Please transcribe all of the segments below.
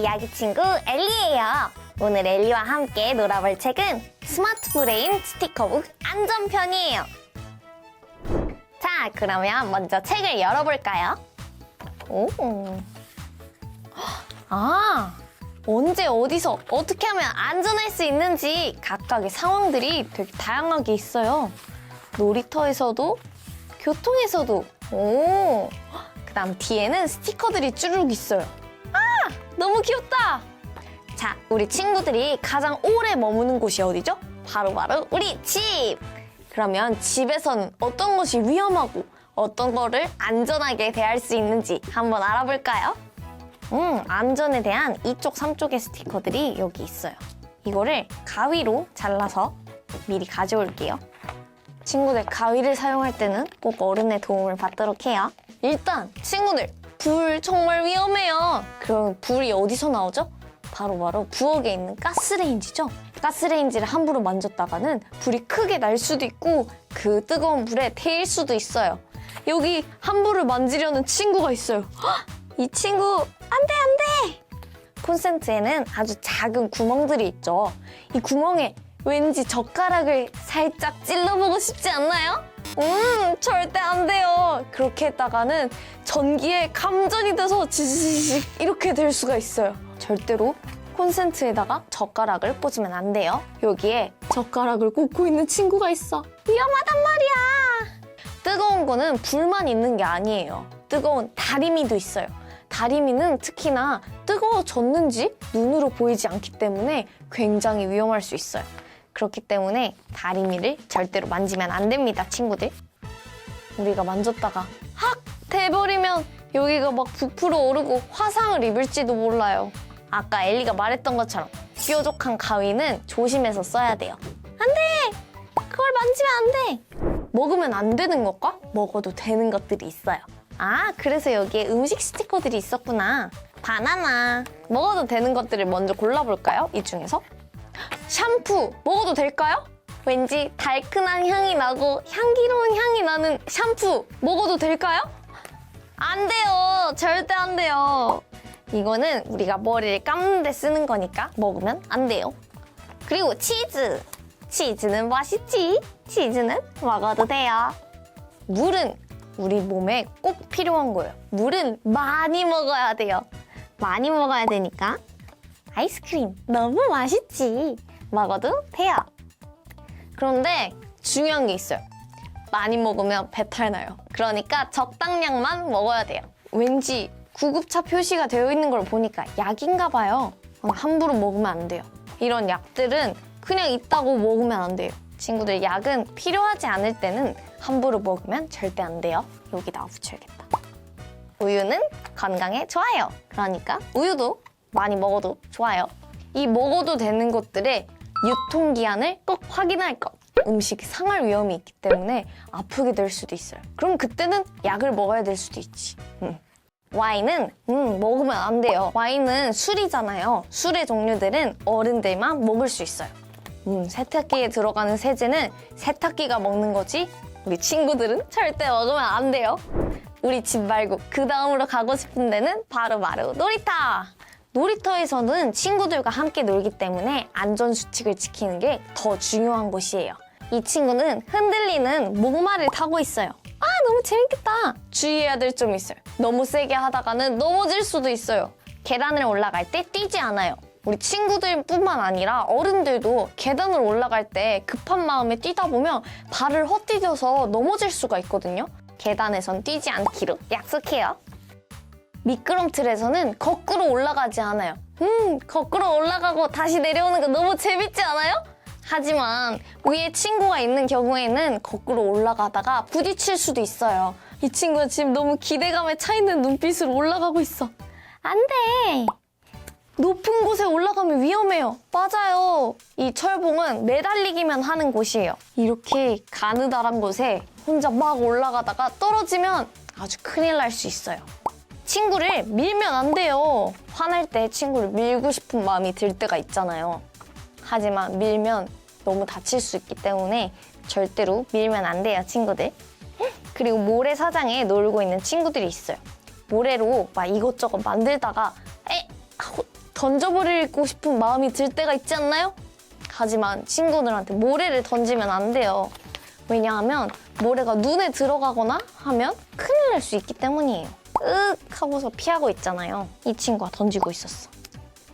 이야기 친구 엘리예요. 오늘 엘리와 함께 놀아볼 책은 스마트 브레인 스티커북 안전편이에요. 자, 그러면 먼저 책을 열어볼까요? 오. 언제 어디서 어떻게 하면 안전할 수 있는지 각각의 상황들이 되게 다양하게 있어요. 놀이터에서도 교통에서도. 그다음 뒤에는 스티커들이 쭈르륵 있어요. 너무 귀엽다. 자, 우리 친구들이 가장 오래 머무는 곳이 어디죠? 바로 우리 집. 그러면 집에서는 어떤 것이 위험하고 어떤 거를 안전하게 대할 수 있는지 한번 알아볼까요? 안전에 대한 이쪽 3쪽의 스티커들이 여기 있어요. 이거를 가위로 잘라서 미리 가져올게요. 친구들, 가위를 사용할 때는 꼭 어른의 도움을 받도록 해요. 일단 친구들, 불 정말 위험해요. 그럼 불이 어디서 나오죠? 바로 부엌에 있는 가스레인지죠. 가스레인지를 함부로 만졌다가는 불이 크게 날 수도 있고 그 뜨거운 불에 데일 수도 있어요. 여기 함부로 만지려는 친구가 있어요. 헉! 이 친구 안 돼! 콘센트에는 아주 작은 구멍들이 있죠. 이 구멍에 왠지 젓가락을 살짝 찔러보고 싶지 않나요? 절대 안 돼요. 그렇게 했다가는 전기에 감전이 돼서 지지직 이렇게 될 수가 있어요. 절대로 콘센트에다가 젓가락을 꽂으면 안 돼요. 여기에 젓가락을 꽂고 있는 친구가 있어. 위험하단 말이야. 뜨거운 거는 불만 있는 게 아니에요. 뜨거운 다리미도 있어요. 다리미는 특히나 뜨거워졌는지 눈으로 보이지 않기 때문에 굉장히 위험할 수 있어요. 그렇기 때문에 다리미를 절대로 만지면 안 됩니다, 친구들. 우리가 만졌다가 확 돼버리면 여기가 막 부풀어 오르고 화상을 입을지도 몰라요. 아까 엘리가 말했던 것처럼 뾰족한 가위는 조심해서 써야 돼요. 안 돼! 그걸 만지면 안 돼! 먹으면 안 되는 것과 먹어도 되는 것들이 있어요. 그래서 여기에 음식 스티커들이 있었구나. 바나나. 먹어도 되는 것들을 먼저 골라볼까요? 이 중에서? 샴푸 먹어도 될까요? 왠지 달큰한 향이 나고 향기로운 향이 나는 샴푸 먹어도 될까요? 안 돼요. 절대 안 돼요. 이거는 우리가 머리를 감는 데 쓰는 거니까 먹으면 안 돼요. 그리고 치즈. 치즈는 맛있지. 치즈는 먹어도 돼요. 물은 우리 몸에 꼭 필요한 거예요. 물은 많이 먹어야 돼요. 많이 먹어야 되니까 아이스크림 너무 맛있지. 먹어도 돼요. 그런데 중요한 게 있어요. 많이 먹으면 배탈 나요. 그러니까 적당량만 먹어야 돼요. 왠지 구급차 표시가 되어 있는 걸 보니까 약인가 봐요. 함부로 먹으면 안 돼요. 이런 약들은 그냥 있다고 먹으면 안 돼요. 친구들, 약은 필요하지 않을 때는 함부로 먹으면 절대 안 돼요. 여기다 붙여야겠다. 우유는 건강에 좋아요. 그러니까 우유도 많이 먹어도 좋아요. 이 먹어도 되는 것들의 유통기한을 꼭 확인할 것. 음식이 상할 위험이 있기 때문에 아프게 될 수도 있어요. 그럼 그때는 약을 먹어야 될 수도 있지. 와인은 먹으면 안 돼요. 와인은 술이잖아요. 술의 종류들은 어른들만 먹을 수 있어요. 세탁기에 들어가는 세제는 세탁기가 먹는 거지 우리 친구들은 절대 먹으면 안 돼요. 우리 집 말고 그 다음으로 가고 싶은 데는 바로 놀이터. 놀이터에서는 친구들과 함께 놀기 때문에 안전수칙을 지키는 게 더 중요한 곳이에요. 이 친구는 흔들리는 목마를 타고 있어요. 너무 재밌겠다. 주의해야 될 점이 있어요. 너무 세게 하다가는 넘어질 수도 있어요. 계단을 올라갈 때 뛰지 않아요. 우리 친구들뿐만 아니라 어른들도 계단을 올라갈 때 급한 마음에 뛰다 보면 발을 헛디뎌서 넘어질 수가 있거든요. 계단에선 뛰지 않기로 약속해요. 미끄럼틀에서는 거꾸로 올라가지 않아요. 거꾸로 올라가고 다시 내려오는 거 너무 재밌지 않아요? 하지만 위에 친구가 있는 경우에는 거꾸로 올라가다가 부딪힐 수도 있어요. 이 친구가 지금 너무 기대감에 차 있는 눈빛으로 올라가고 있어. 안 돼! 높은 곳에 올라가면 위험해요. 맞아요. 이 철봉은 매달리기만 하는 곳이에요. 이렇게 가느다란 곳에 혼자 막 올라가다가 떨어지면 아주 큰일 날 수 있어요. 친구를 밀면 안 돼요. 화날 때 친구를 밀고 싶은 마음이 들 때가 있잖아요. 하지만 밀면 너무 다칠 수 있기 때문에 절대로 밀면 안 돼요, 친구들. 그리고 모래사장에 놀고 있는 친구들이 있어요. 모래로 막 이것저것 만들다가 하고 던져버리고 싶은 마음이 들 때가 있지 않나요? 하지만 친구들한테 모래를 던지면 안 돼요. 왜냐하면 모래가 눈에 들어가거나 하면 큰일 날 수 있기 때문이에요. 으윽 하고서 피하고 있잖아요. 이 친구가 던지고 있었어.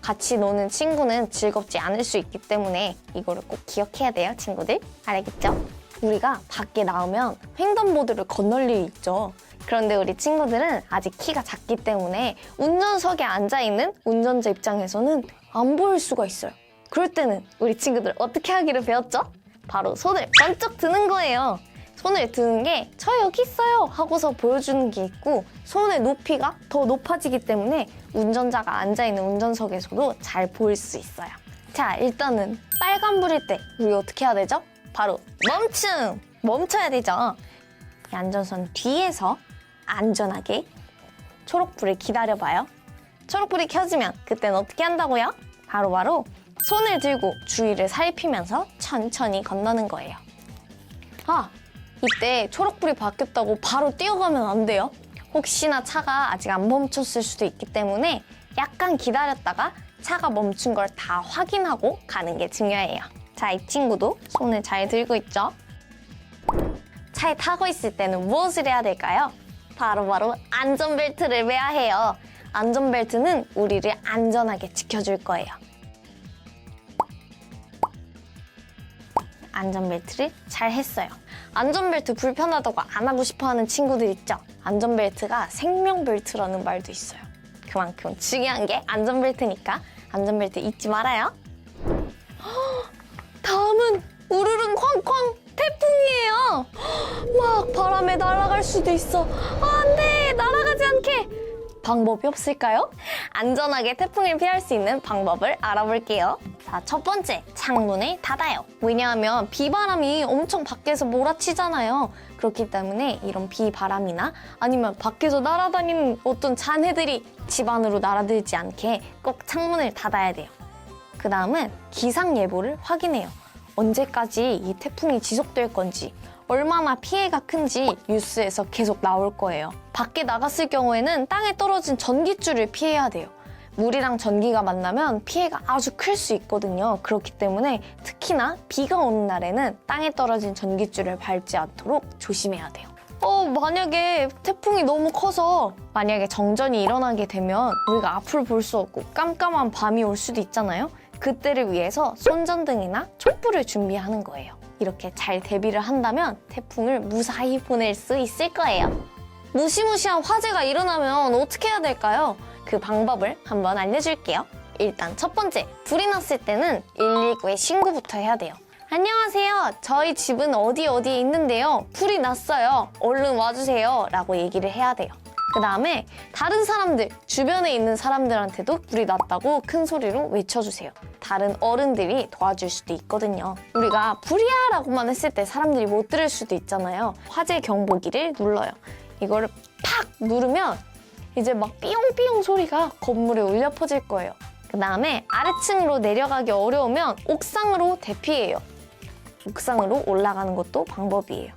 같이 노는 친구는 즐겁지 않을 수 있기 때문에 이거를 꼭 기억해야 돼요, 친구들. 알겠죠? 우리가 밖에 나오면 횡단보도를 건널 일이 있죠. 그런데 우리 친구들은 아직 키가 작기 때문에 운전석에 앉아있는 운전자 입장에서는 안 보일 수가 있어요. 그럴 때는 우리 친구들 어떻게 하기를 배웠죠? 바로 손을 번쩍 드는 거예요. 손을 드는 게 저 여기 있어요 하고서 보여주는 게 있고 손의 높이가 더 높아지기 때문에 운전자가 앉아있는 운전석에서도 잘 보일 수 있어요. 자, 일단은 빨간불일 때 우리 어떻게 해야 되죠? 바로 멈춤! 멈춰야 되죠. 이 안전선 뒤에서 안전하게 초록불을 기다려봐요. 초록불이 켜지면 그때는 어떻게 한다고요? 바로바로 손을 들고 주위를 살피면서 천천히 건너는 거예요. 아! 이때 초록불이 바뀌었다고 바로 뛰어가면 안 돼요. 혹시나 차가 아직 안 멈췄을 수도 있기 때문에 약간 기다렸다가 차가 멈춘 걸 다 확인하고 가는 게 중요해요. 자, 이 친구도 손을 잘 들고 있죠? 차에 타고 있을 때는 무엇을 해야 될까요? 바로 안전벨트를 매야 해요. 안전벨트는 우리를 안전하게 지켜줄 거예요. 안전벨트를 잘 했어요. 안전벨트 불편하다고 안 하고 싶어하는 친구들 있죠? 안전벨트가 생명벨트라는 말도 있어요. 그만큼 중요한 게 안전벨트니까 안전벨트 잊지 말아요. 다음은 우르릉 쾅쾅 태풍이에요. 막 바람에 날아갈 수도 있어. 안 돼! 날아가지 않게! 방법이 없을까요? 안전하게 태풍을 피할 수 있는 방법을 알아볼게요. 자, 첫 번째, 창문을 닫아요. 왜냐하면 비바람이 엄청 밖에서 몰아치잖아요. 그렇기 때문에 이런 비바람이나 아니면 밖에서 날아다니는 어떤 잔해들이 집 안으로 날아들지 않게 꼭 창문을 닫아야 돼요. 그 다음은 기상예보를 확인해요. 언제까지 이 태풍이 지속될 건지, 얼마나 피해가 큰지 뉴스에서 계속 나올 거예요. 밖에 나갔을 경우에는 땅에 떨어진 전기줄을 피해야 돼요. 물이랑 전기가 만나면 피해가 아주 클 수 있거든요. 그렇기 때문에 특히나 비가 오는 날에는 땅에 떨어진 전기줄을 밟지 않도록 조심해야 돼요. 만약에 태풍이 너무 커서 만약에 정전이 일어나게 되면 우리가 앞을 볼 수 없고 깜깜한 밤이 올 수도 있잖아요. 그때를 위해서 손전등이나 촛불을 준비하는 거예요. 이렇게 잘 대비를 한다면 태풍을 무사히 보낼 수 있을 거예요. 무시무시한 화재가 일어나면 어떻게 해야 될까요? 그 방법을 한번 알려줄게요. 일단 첫 번째, 불이 났을 때는 119에 신고부터 해야 돼요. 안녕하세요. 저희 집은 어디에 있는데요. 불이 났어요. 얼른 와주세요. 라고 얘기를 해야 돼요. 그 다음에 다른 사람들, 주변에 있는 사람들한테도 불이 났다고 큰 소리로 외쳐주세요. 다른 어른들이 도와줄 수도 있거든요. 우리가 불이야 라고만 했을 때 사람들이 못 들을 수도 있잖아요. 화재 경보기를 눌러요. 이거를 팍 누르면 이제 막 삐용삐용 소리가 건물에 울려 퍼질 거예요. 그 다음에 아래층으로 내려가기 어려우면 옥상으로 대피해요. 옥상으로 올라가는 것도 방법이에요.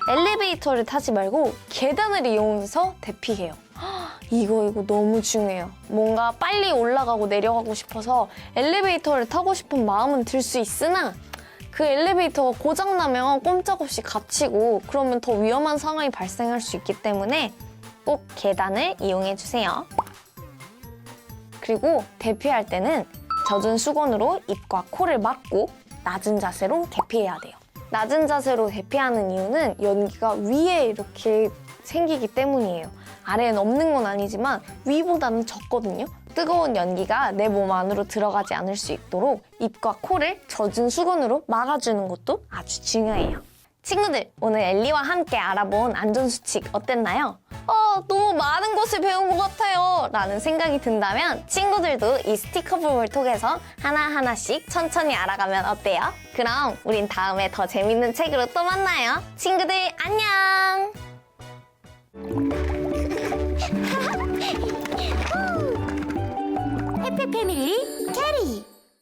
엘리베이터를 타지 말고 계단을 이용해서 대피해요. 이거 너무 중요해요. 뭔가 빨리 올라가고 내려가고 싶어서 엘리베이터를 타고 싶은 마음은 들 수 있으나 그 엘리베이터가 고장나면 꼼짝없이 갇히고 그러면 더 위험한 상황이 발생할 수 있기 때문에 꼭 계단을 이용해주세요. 그리고 대피할 때는 젖은 수건으로 입과 코를 막고 낮은 자세로 대피해야 돼요. 낮은 자세로 대피하는 이유는 연기가 위에 이렇게 생기기 때문이에요. 아래엔 없는 건 아니지만 위보다는 적거든요. 뜨거운 연기가 내 몸 안으로 들어가지 않을 수 있도록 입과 코를 젖은 수건으로 막아주는 것도 아주 중요해요. 친구들, 오늘 엘리와 함께 알아본 안전수칙 어땠나요? 너무 많은 것을 배운 것 같아요 라는 생각이 든다면 친구들도 이 스티커북을 통해서 하나하나씩 천천히 알아가면 어때요? 그럼 우린 다음에 더 재밌는 책으로 또 만나요. 친구들 안녕! 해피패밀리 캐리